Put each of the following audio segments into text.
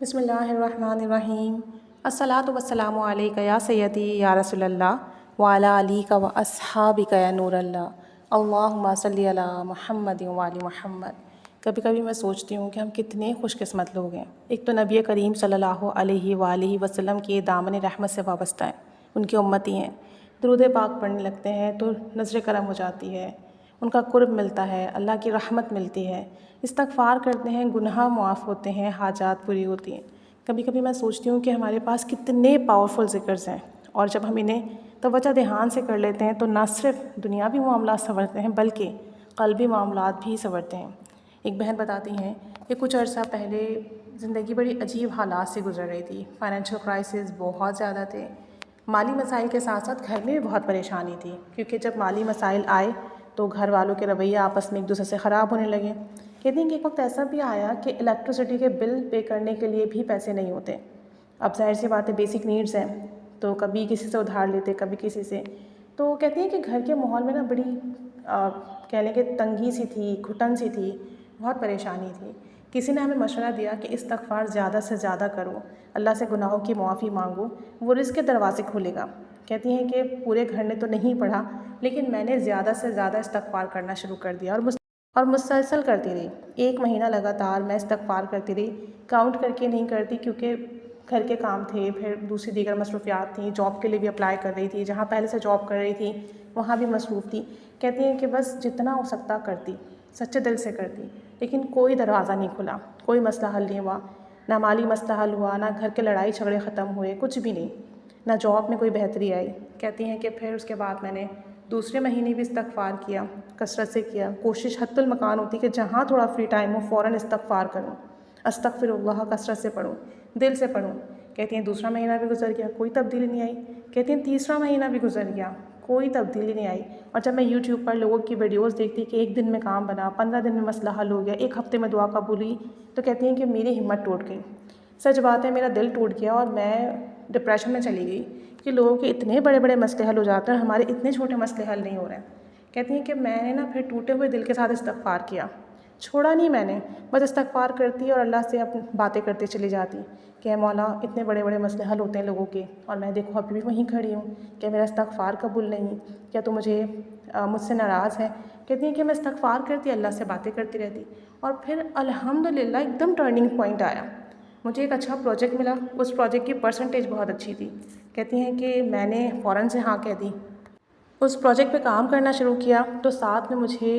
بسم اللہ الرحمن الرحیم الصلاۃ والسلام علیک یا سیدی یا رسول اللہ وعلیٰ علیک و اصحابک یا نور اللہ اللہم صلی علی محمد وعلی محمد۔ کبھی کبھی میں سوچتی ہوں کہ ہم کتنے خوش قسمت لوگ ہیں۔ ایک تو نبی کریم صلی اللہ علیہ وآلہ وسلم کے دامن رحمت سے وابستہ ہیں، ان کی امتی ہیں، درود پاک پڑھنے لگتے ہیں تو نظر کرم ہو جاتی ہے، ان کا قرب ملتا ہے، اللہ کی رحمت ملتی ہے، استغفار کرتے ہیں، گناہ معاف ہوتے ہیں، حاجات پوری ہوتی ہیں۔ کبھی کبھی میں سوچتی ہوں کہ ہمارے پاس کتنے پاورفل ذکرز ہیں، اور جب ہم انہیں توجہ دھیان سے کر لیتے ہیں تو نہ صرف دنیاوی معاملات سنورتے ہیں بلکہ قلبی معاملات بھی سنورتے ہیں۔ ایک بہن بتاتی ہیں کہ کچھ عرصہ پہلے زندگی بڑی عجیب حالات سے گزر رہی تھی، فائنینشیل کرائسس بہت زیادہ تھے، مالی مسائل کے ساتھ ساتھ گھر میں بھی بہت پریشانی تھی، کیونکہ جب مالی مسائل آئے تو گھر والوں کے رویے آپس میں ایک دوسرے سے خراب ہونے لگے۔ کہتی ہیں کہ ایک وقت ایسا بھی آیا کہ الیکٹریسٹی کے بل پے کرنے کے لیے بھی پیسے نہیں ہوتے۔ اب ظاہر سی بات ہے، بیسک نیڈز ہیں تو کبھی کسی سے ادھار لیتے، کبھی کسی سے۔ تو کہتی ہیں کہ گھر کے ماحول میں نا بڑی کہہ لیں کہ تنگی سی تھی، گھٹن سی تھی، بہت پریشانی تھی۔ کسی نے ہمیں مشورہ دیا کہ استغفار زیادہ سے زیادہ کرو، اللہ سے گناہوں کی معافی مانگو، وہ رزق کے دروازے کھولے گا۔ کہتی ہیں کہ پورے گھر نے تو نہیں پڑھا، لیکن میں نے زیادہ سے زیادہ استغفار کرنا شروع کر دیا اور مسلسل کرتی رہی۔ 1 مہینہ لگاتار میں استغفار کرتی رہی، کاؤنٹ کر کے نہیں کرتی، کیونکہ گھر کے کام تھے، پھر دوسری دیگر مصروفیات تھیں، جاب کے لیے بھی اپلائی کر رہی تھی، جہاں پہلے سے جاب کر رہی تھی وہاں بھی مصروف تھی۔ کہتی ہیں کہ بس جتنا ہو سکتا کرتی، سچے دل سے کرتی، لیکن کوئی دروازہ نہیں کھلا، کوئی مسئلہ حل نہیں ہوا، نہ مالی مسئلہ حل ہوا، نہ گھر کے لڑائی جھگڑے ختم ہوئے، کچھ بھی نہیں، نہ جاب میں کوئی بہتری آئی۔ کہتی ہیں کہ پھر اس کے بعد میں نے دوسرے مہینے بھی استغفار کیا، کثرت سے کیا، کوشش حتی المکان ہوتی کہ جہاں تھوڑا فری ٹائم ہو فوراً استغفار کروں، استغفر اللہ کثرت سے پڑھوں، دل سے پڑھوں۔ کہتی ہیں دوسرا مہینہ بھی گزر گیا، کوئی تبدیلی نہیں آئی۔ کہتی ہیں تیسرا مہینہ بھی گزر گیا، کوئی تبدیلی نہیں آئی۔ اور جب میں یوٹیوب پر لوگوں کی ویڈیوز دیکھتی کہ 1 دن میں کام بنا، 15 دن میں مسئلہ حل ہو گیا، 1 ہفتے میں دعا قبول ہوئی، تو کہتی ہیں کہ میری ہمت ٹوٹ گئی۔ سچ بات ہے، میرا دل ٹوٹ گیا اور میں ڈپریشن میں چلی گئی کہ لوگوں کے اتنے بڑے بڑے مسئلے حل ہو جاتے ہیں اور ہمارے اتنے چھوٹے مسئلے حل نہیں ہو رہے ہیں۔ کہتی ہیں کہ میں نے نا پھر ٹوٹے ہوئے دل کے ساتھ استغفار کیا، چھوڑا نہیں میں نے، بس استغفار کرتی اور اللہ سے اپنی باتیں کرتے چلی جاتی کہ اے مولا اتنے بڑے بڑے مسئلے حل ہوتے ہیں لوگوں کے، اور میں دیکھو ابھی بھی وہیں کھڑی ہوں، کیا میرا استغفار قبول نہیں، کیا تو مجھ سے ناراض ہے؟ کہتی ہیں کہ میں استغفار کرتی، اللہ سے باتیں کرتی رہتی، اور پھر الحمدللہ ایک دم ٹرننگ پوائنٹ آیا، مجھے ایک اچھا پروجیکٹ ملا، اس پروجیکٹ کی پرسنٹیج بہت اچھی تھی۔ کہتی ہیں کہ میں نے فوراً سے ہاں کہہ دی، اس پروجیکٹ پہ کام کرنا شروع کیا، تو ساتھ میں مجھے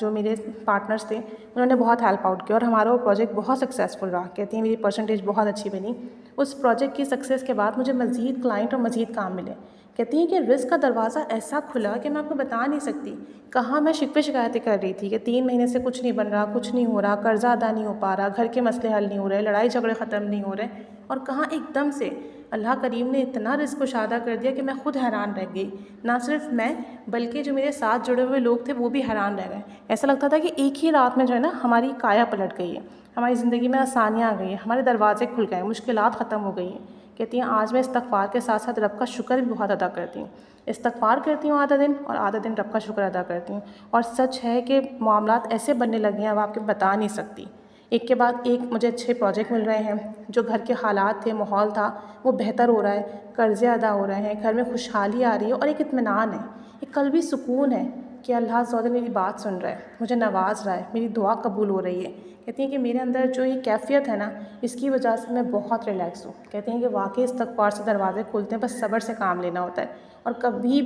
جو میرے پارٹنرز تھے انہوں نے بہت ہیلپ آؤٹ کیا اور ہمارا وہ پروجیکٹ بہت سکسیزفل رہا۔ کہتی ہیں میری پرسنٹیج بہت اچھی بنی۔ اس پروجیکٹ کی سکسیز کے بعد مجھے مزید کلائنٹ اور مزید کام ملے۔ کہتی ہیں کہ رزق کا دروازہ ایسا کھلا کہ میں آپ کو بتا نہیں سکتی، کہاں میں شکوے شکایتیں کر رہی تھی کہ 3 مہینے سے کچھ نہیں بن رہا، کچھ نہیں ہو رہا، قرضہ ادا نہیں ہو پا رہا، گھر کے مسئلے حل نہیں ہو رہے، لڑائی جھگڑے ختم نہیں ہو رہے، اور کہاں ایک دم سے اللہ کریم نے اتنا رزق کشادہ کر دیا کہ میں خود حیران رہ گئی۔ نہ صرف میں بلکہ جو میرے ساتھ جڑے ہوئے لوگ تھے وہ بھی حیران رہ گئے۔ ایسا لگتا تھا کہ ایک ہی رات میں جو ہے نا ہماری کایا پلٹ گئی ہے، ہماری زندگی میں آسانیاں آ گئی ہیں، ہمارے دروازے کھل گئے ہیں، مشکلات ختم ہو گئی ہیں۔ کہتی ہیں آج میں استغفار کے ساتھ ساتھ رب کا شکر بھی بہت ادا کرتی ہوں، استغفار کرتی ہوں آدھا دن اور آدھا دن رب کا شکر ادا کرتی ہوں، اور سچ ہے کہ معاملات ایسے بننے لگے ہیں اب آپ کے بتا نہیں سکتی۔ ایک کے بعد ایک مجھے اچھے پروجیکٹ مل رہے ہیں، جو گھر کے حالات تھے، ماحول تھا، وہ بہتر ہو رہا ہے، قرضے ادا ہو رہے ہیں، گھر میں خوشحالی آ رہی ہے، اور ایک اطمینان ہے، ایک قلبی سکون ہے کہ اللہ عز و جل میری بات سن رہا ہے، مجھے نواز رہا ہے، میری دعا قبول ہو رہی ہے۔ کہتی ہیں کہ میرے اندر جو یہ کیفیت ہے نا، اس کی وجہ سے میں بہت ریلیکس ہوں۔ کہتی ہیں کہ واقعی استغفار سے دروازے کھلتے ہیں، بس صبر سے کام لینا ہوتا ہے، اور کبھی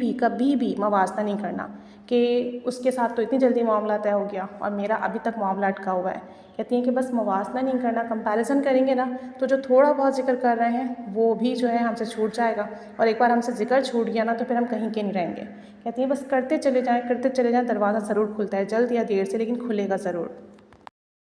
بھی موازنہ نہیں کرنا کہ اس کے ساتھ تو اتنی جلدی معاملہ طے ہو گیا اور میرا ابھی تک معاملہ اٹکا ہوا ہے۔ کہتی ہیں کہ بس موازنہ نہیں کرنا، کمپیریزن کریں گے نا تو جو تھوڑا بہت ذکر کر رہے ہیں وہ بھی جو ہے ہم سے چھوٹ جائے گا، اور ایک بار ہم سے ذکر چھوٹ گیا نا تو پھر ہم کہیں کے نہیں رہیں گے۔ کہتی ہیں بس کرتے چلے جائیں، دروازہ ضرور کھلتا ہے، جلد یا دیر سے، لیکن کھلے گا ضرور۔